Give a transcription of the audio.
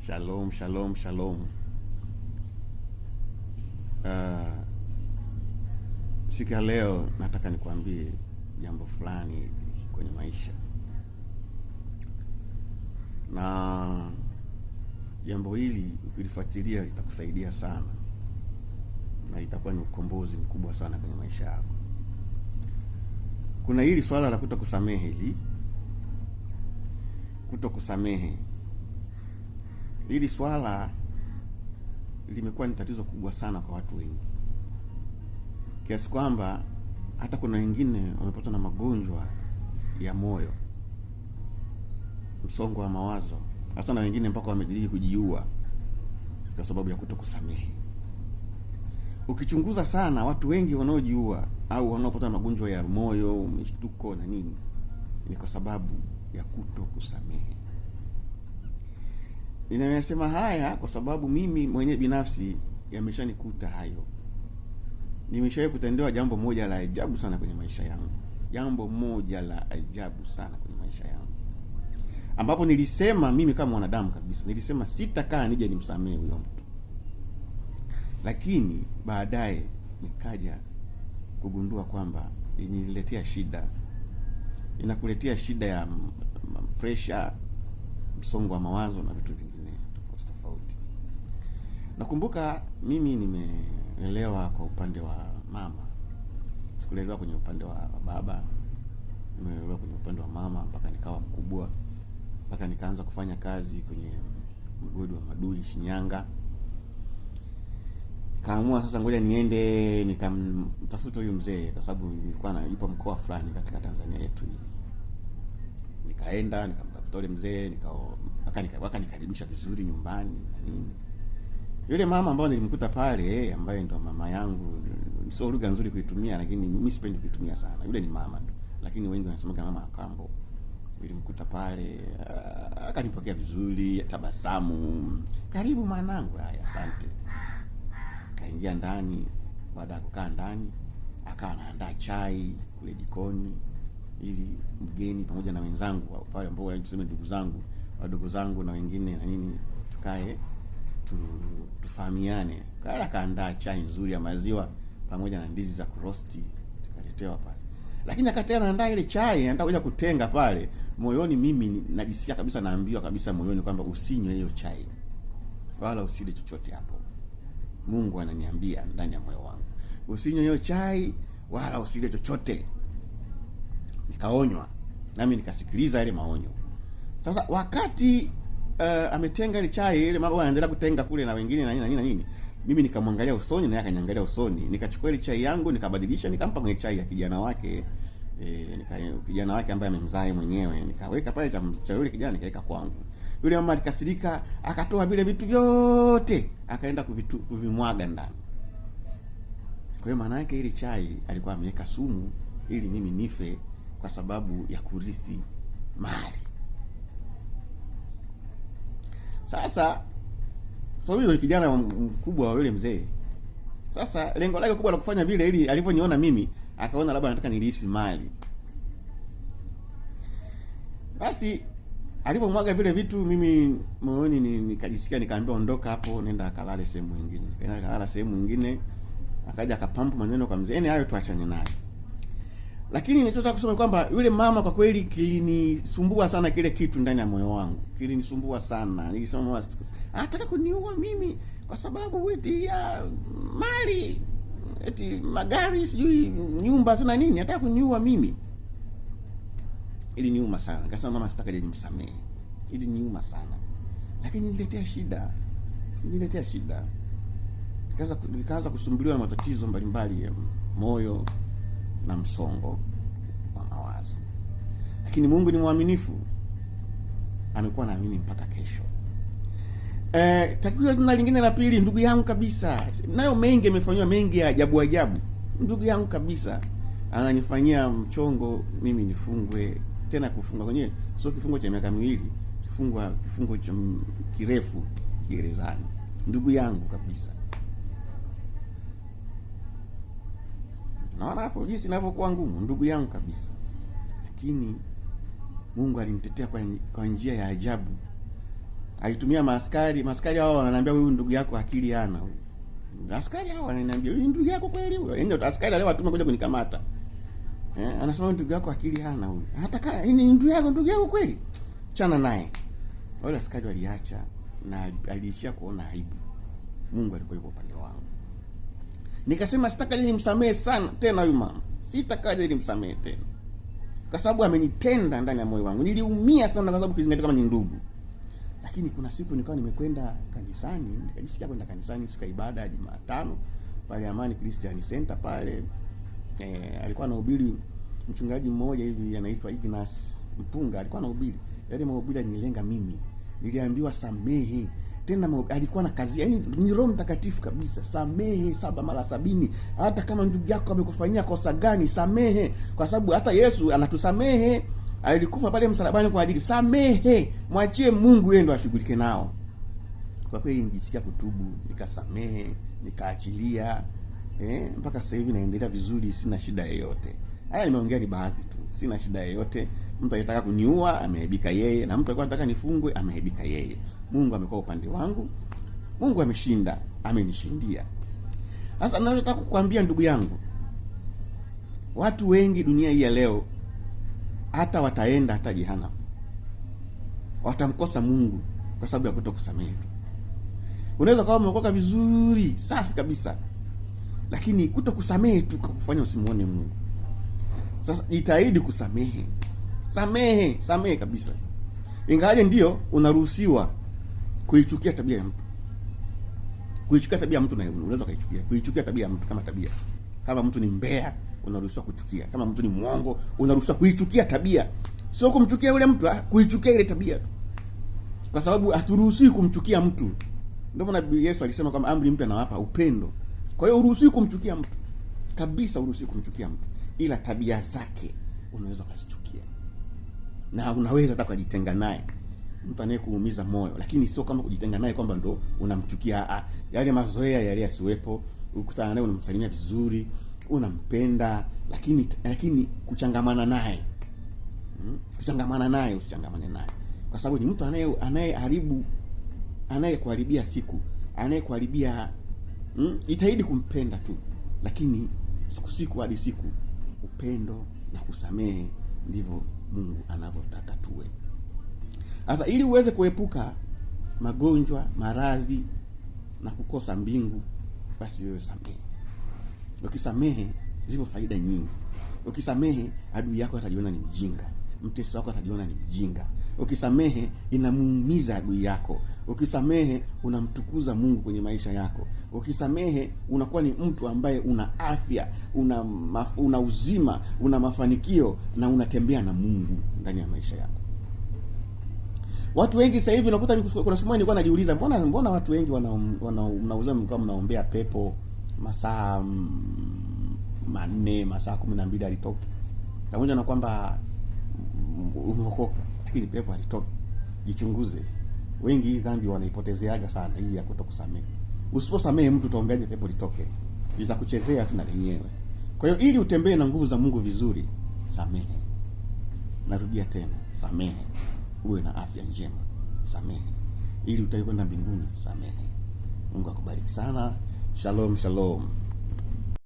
Shalom, shalom, shalom. Siku ya leo nataka nikwambie jambo fulani kwenye maisha, na jambo hili ukilifuatilia litakusaidia sana na itakuwa ni ukombozi mkubwa sana kwenye maisha yako. Kuna hili swala la kutokusamehe. Hili swala limekuwa ni tatizo kubwa sana kwa watu wengi, kiasi kwamba hata kuna wengine wamepatwa na magonjwa ya moyo, msongo wa mawazo, hata na wengine mpaka wamediriki kujiua kwa sababu ya kutokusamehe. Ukichunguza sana, watu wengi wanaojiua au wanaopata magonjwa ya moyo, mshtuko na nini, ni kwa sababu ya kutokusamehe. Ninasema haya kwa sababu mimi mwenyewe binafsi yameshanikuta hayo. Nimeshawahi kutendewa jambo moja la ajabu sana kwenye maisha yangu. Ambapo nilisema mimi kama mwanadamu kabisa, nilisema sitakaa nije nimsamehe huyo mtu. Lakini baadaye nikaja kugundua kwamba iniletea shida. Inakuletea shida ya pressure, msongo wa mawazo na vitu vingine tofauti. Nakumbuka mimi nimelelewa kwa upande wa mama. Sikulelewa kwenye upande wa baba. Nimelelewa kwenye upande wa mama mpaka nikawa mkubwa, mpaka nikaanza kufanya kazi kwenye mgodi wa maduli Shinyanga. Kaamua sasa ngoja niende nikamtafuta huyu mzee, kwa sababu nilikuwa yupo mkoa fulani katika Tanzania yetu. Nikaenda nikamtafuta yule mzee, akanikaribisha vizuri nyumbani na nini. Yule mama ambaye nilimkuta pale, ambaye ndo mama yangu, sio lugha nzuri kuitumia, lakini mimi sipendi kuitumia sana. Yule ni mama tu, lakini wengi wanasema kama mama akambo. Nilimkuta pale, akanipokea vizuri, tabasamu. Karibu mwanangu, haya asante. Kaingia ndani. Baada ya kukaa ndani, akawa anaandaa chai kule jikoni ili mgeni pamoja na wenzangu pale ambao tuseme ndugu zangu, wadogo zangu na wengine na nini, tukae tufahamiane. Kaandaa chai nzuri ya maziwa pamoja na ndizi za kurosti, tukaletewa pale. Lakini akati anaandaa ile chai, anataka kuja kutenga pale, moyoni mimi najisikia kabisa, naambiwa kabisa moyoni kwamba usinywe hiyo chai wala usile chochote hapo. Mungu ananiambia ndani ya moyo wangu, usinywe hiyo chai wala usile chochote. Nikaonywa, nami nikasikiliza ile maonyo. Sasa wakati ametenga ile chai, ile mambo anaendelea kutenga kule na wengine na nini, mimi nikamwangalia usoni na yeye akaniangalia usoni. Nikachukua ile chai yangu nikabadilisha, nikampa kwenye chai ya kijana wake, kijana wake ambaye amemzaa yeye mwenyewe. Nikaweka pale cha yule kijana, nikaweka kwangu. Yule mama alikasirika, akatoa vile vitu vyote, akaenda kuvimwaga ndani. Kwa hiyo maana yake ile chai alikuwa ameweka sumu ili mimi nife kwa sababu ya kurithi mali. Sasa yule kijana mkubwa wa yule mzee, sasa lengo lake kubwa la kufanya vile, ili aliponiona mimi akaona labda nataka nilisi mali. Basi alipomwaga vile vitu, mimi moyoni nikajisikia, nikaambiwa ondoka hapo, nenda kalale sehemu nyingine. Nikaenda kalala sehemu nyingine. Akaja akapampu maneno kwa mzee, hayo tuachane naye. Lakini nilitaka kusema kwamba yule mama kwa kweli kilinisumbua sana, kile kitu ndani ya moyo wangu kilinisumbua sana. Nilisema mama anataka kuniua mimi kwa sababu eti ya mali, eti magari, sijui nyumba, sina nini, anataka kuniua mimi. Ili niuma sana. Nikasema mama sitaka nimsamehe. Ili niuma sana. Lakini niletea shida. Nikaanza kusumbuliwa na matatizo mbalimbali ya moyo na msongo wa mawazo. Lakini Mungu ni mwaminifu. Amekuwa naamini mpaka kesho. Takwimu na lingine la pili, ndugu yangu kabisa. Nayo mengi amefanywa, mengi ya ajabu. Ndugu yangu kabisa ananifanyia mchongo mimi nifungwe, tena kufungwa kwenye sio kifungo cha miaka 2, kifungo cha kirefu gerezani. Ndugu yangu kabisa. Naona hapo jinsi inavyokuwa ngumu, ndugu yangu kabisa. Lakini Mungu alimtetea kwa njia ya ajabu. Alitumia maaskari hao wananiambia huyu ndugu yako akili hana huyu. Askari hao wananiambia huyu ndugu yako kweli huyo. Yaani askari leo atuma kuja kunikamata. Anasema ndugu yako akili hana huyu. Hata ni ndugu yako kweli. Chana naye. Wale askari waliacha na aliishia kuona aibu. Mungu alikuwa yuko upande wangu. Nikasema sitakaje nimsamehe sana tena huyu mama. Sitakaje nimsamehe tena. Kwa sababu amenitenda ndani ya moyo wangu. Niliumia sana kwa sababu kizingatia kama ni ndugu. Lakini kuna siku nikawa nimekwenda kanisani, nikajisikia kwenda kanisani siku ya ibada ya Jumatano pale Amani Christian Center pale. Alikuwa anahubiri mchungaji mmoja hivi anaitwa Ignas Mpunga, alikuwa anahubiri. Yale mahubiri yanilenga mimi. Niliambiwa samehe. Tena alikuwa na kazi, yani ni Roho Mtakatifu kabisa. Samehe 7 mara 70. Hata kama ndugu yako amekufanyia kosa gani, samehe. Kwa sababu hata Yesu anatusamehe. Alikufa pale msalabani kwa ajili. Samehe, mwachie Mungu yeye ndo ashughulike nao. Kwa kweli nijisikia kutubu, nikasamehe, nikaachilia. Mpaka sasa hivi naendelea vizuri, sina shida yoyote. Haya nimeongea ni baadhi tu. Sina shida yoyote. Mtu anataka kuniua, ameaibika yeye, na mtu alikuwa anataka nifungwe, ameaibika yeye. Mungu amekuwa upande wangu. Mungu ameshinda, amenishindia. Sasa nataka kukuambia ndugu yangu, watu wengi dunia hii ya leo hata wataenda hata jehanamu, watamkosa Mungu kwa sababu ya kutokusamehe. Unaweza kuwa umeokoka vizuri, safi kabisa, lakini kutokusamehe tu kukufanya usimuone Mungu. Sasa jitahidi kusamehe. Samehe kabisa. Ingawaje ndio unaruhusiwa kuichukia tabia ya mtu. Kuichukia tabia ya mtu na unaweza kuichukia. Kuichukia tabia ya mtu kama tabia. Kama mtu ni mbea, unaruhusiwa kuchukia. Kama mtu ni muongo, unaruhusiwa kuichukia tabia. Sio kumchukia yule mtu, kuichukia ile tabia. Kwa sababu haturuhusiwi kumchukia mtu. Ndio maana Yesu alisema kwamba amri mpya nawapa upendo. Kwa hiyo uruhusiwi kumchukia mtu. Kabisa uruhusiwi kumchukia mtu. Ila tabia zake unaweza kuzichukia. Na unaweza hata kujitenga naye. Mtu anayekuumiza moyo, lakini sio kama kujitenga naye kwamba ndo unamchukia. Yale mazoea yale yasiwepo. Ukutana naye unamsalimia vizuri, unampenda, lakini kuchangamana naye. Kuchangamana naye, usichangamane naye. Kwa sababu ni mtu anayeharibu, anayekuharibia siku, anayekuharibia. Jitahidi kumpenda tu, lakini siku hadi siku upendo na kusamehe ndivyo Mungu anavyotaka tuwe. Sasa ili uweze kuepuka magonjwa, maradhi na kukosa mbingu, basi wewe samehe. Ukisamehe zipo faida nyingi. Ukisamehe adui yako atajiona ni mjinga, mtesi wako atajiona ni mjinga. Ukisamehe inamuumiza adui yako. Ukisamehe unamtukuza Mungu kwenye maisha yako. Ukisamehe unakuwa ni mtu ambaye una afya, una uzima, una mafanikio na unatembea na Mungu ndani ya maisha yako. Watu wengi sasa hivi unakuta kuna siku moja nilikuwa najiuliza mbona watu wengi mnauza mkao mnaombea pepo masaa 4, masaa 12 alitoka. Pamoja na kwamba umeokoka, lakini pepo alitoka. Jichunguze. Wengi hii dhambi wanaipotezeaga sana hii ya kutokusamehe. Usiposamehe mtu utaombeaje pepo litoke? Litakuchezea tu na lenyewe. Kwa hiyo ili utembee na nguvu za Mungu vizuri, samehe. Narudia tena, samehe. Uwe na afya njema, samehe. Ili utakwenda mbinguni, samehe. Mungu akubariki sana. Shalom.